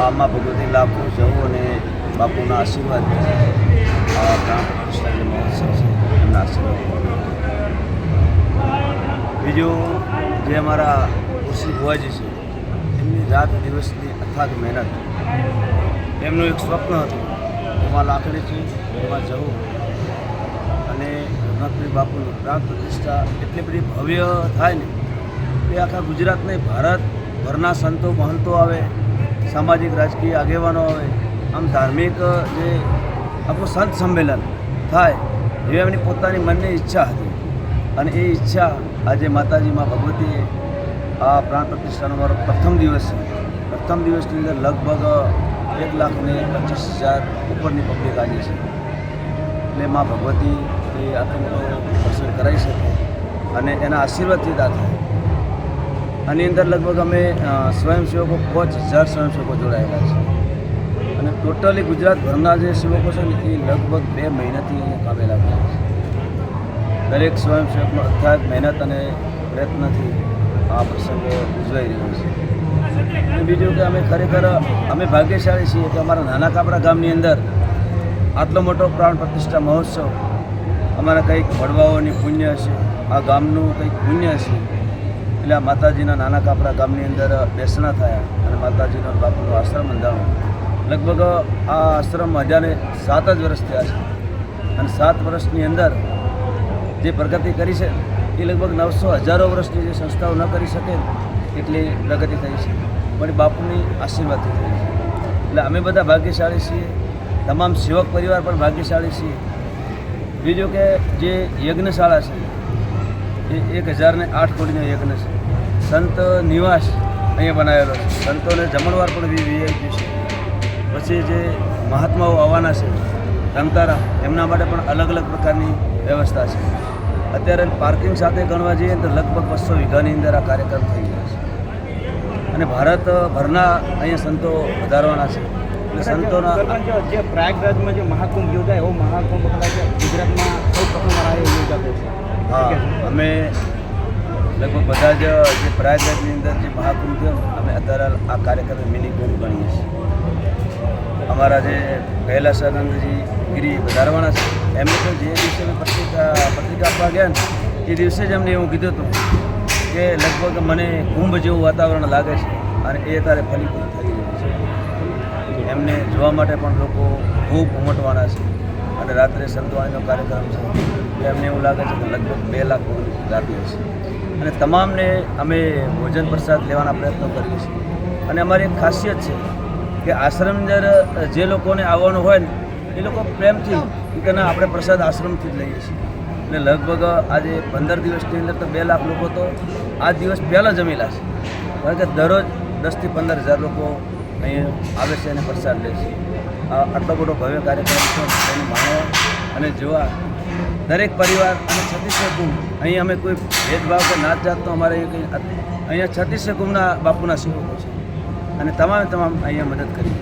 આમાં ભગવતી લાખો જવું અને બાપુના આશીર્વાદ આ પ્રાણ પ્રતિષ્ઠા જે મહોત્સવ છે એમના આશીર્વાદ. બીજું જે અમારા ઋષિ ભુવાજી છે એમની રાત દિવસની અથાગ મહેનત, એમનું એક સ્વપ્ન હતું એમાં લાકડી છે એમાં જવું અને રઘુનાથપીર બાપુની પ્રાણ પ્રતિષ્ઠા એટલી બધી ભવ્ય થાય ને એ આખા ગુજરાત નહીં ભારતભરના સંતો મહંતો આવે, સામાજિક રાજકીય આગેવાનો આવે, આમ ધાર્મિક જે આખું સંત સંમેલન થાય એવી એમની પોતાની મનની ઈચ્છા હતી. અને એ ઈચ્છા આજે માતાજીમાં ભગવતીએ આ પ્રાણ પ્રતિષ્ઠાનો મારો પ્રથમ દિવસ છે. પ્રથમ દિવસની અંદર લગભગ 1,25,000 ઉપરની પબ્લિક આવી છે. એટલે મા ભગવતી એ આટલો મોટો પ્રસંગ કરાવી શકે અને એના આશીર્વાદથી આ થાય. આની અંદર લગભગ અમે સ્વયંસેવકો 5,000 સ્વયંસેવકો જોડાયેલા છે અને ટોટલી ગુજરાતભરના જે સેવકો છે ને એ લગભગ 2 મહિનાથી અહીંયા કામે લાગેલા છે. દરેક સ્વયંસેવકનો અથાગ મહેનત અને પ્રયત્નથી આ પ્રસંગ ઉજવાઈ રહ્યો છે. અને બીજું કે અમે ખરેખર ભાગ્યશાળી છીએ કે અમારા નાના કાપરા ગામની અંદર આટલો મોટો પ્રાણ પ્રતિષ્ઠા મહોત્સવ અમારા કંઈક વડવાઓની પુણ્ય હશે, આ ગામનું કંઈક પુણ્ય હશે. એટલે આ માતાજીના નાના કાપરા ગામની અંદર બેસણા થયા અને માતાજીનો બાપુનો આશ્રમ બંધાણો. લગભગ આ આશ્રમ 7 જ વર્ષ થયા છે અને 7 વર્ષની અંદર જે પ્રગતિ કરી છે એ લગભગ 900,000 વર્ષની જે સંસ્થાઓ ન કરી શકે એટલી પ્રગતિ થઈ છે, પણ બાપુની આશીર્વાદથી થઈ છે. એટલે અમે બધા ભાગ્યશાળી છીએ, તમામ સેવક પરિવાર પણ ભાગ્યશાળી છીએ. બીજું કે જે યજ્ઞશાળા છે એ 1,008 કોટીનો યજ્ઞ છે. સંત નિવાસ અહીંયા બનાવેલો છે, સંતોને જમણવાર પણ વીઆઈપી છે. પછી જે મહાત્માઓ આવવાના છે રમતારા, એમના માટે પણ અલગ અલગ પ્રકારની વ્યવસ્થા છે. અત્યારે પાર્કિંગ સાથે ગણવા જઈએ તો લગભગ 200 વીઘાની અંદર આ કાર્યક્રમ થઈ ગયો છે અને ભારતભરના અહીંયા સંતો વધારવાના છે. એટલે સંતોના જે પ્રયાગરાજમાં જે મહાકુંભ યોજાય એવો મહાકુંભ ગુજરાતમાં સૌ પ્રથમ યોજાતો છે. હા, અમે લગભગ બધા જ જે પ્રયાગરાજની અંદર જે મહાકુંભ થયો અમે અત્યારે આ કાર્યક્રમ મિની કુંભ ગણીએ છીએ. અમારા જે કૈલાસાનંદજી ગિરી વધારવાના છે એમને તો જે દિવસે અમે પત્રિકા આપવા ગયા ને એ દિવસે જ અમને એવું કીધું હતું કે લગભગ મને કુંભ જેવું વાતાવરણ લાગે છે અને એ તારે ફલીભૂત થઈ રહ્યું છે. એમને જોવા માટે પણ લોકો ખૂબ ઉમટવાના છે અને રાત્રે સંતવાણીનો કાર્યક્રમ છે. એમને એવું લાગે છે કે લગભગ 2 લાખ રાખીએ છીએ અને તમામને અમે ભોજન પ્રસાદ લેવાના પ્રયત્નો કરીએ છીએ. અને અમારી એક ખાસિયત છે કે આશ્રમની અંદર જે લોકોને આવવાનું હોય ને એ લોકો પ્રેમથી કે ના આપણે પ્રસાદ આશ્રમથી જ લઈએ છીએ. એટલે લગભગ આજે 15 દિવસની અંદર તો 2 લાખ લોકો તો આ દિવસ પહેલાં જમેલા છે, કારણ કે દરરોજ 10,000 થી 15,000 લોકો અહીંયા આવે છે અને પ્રસાદ લે છે. આટલો મોટો ભવ્ય કાર્યક્રમ છે એને માણવા અને જોવા દરેક પરિવાર અને 36 કુંભ અહીં અમે કોઈ ભેદભાવ કે નાત જાતનો અમારે કંઈ અહીંયા 36 કુંભના બાપુના સેવકો છે અને તમામ અહીંયા મદદ કરી.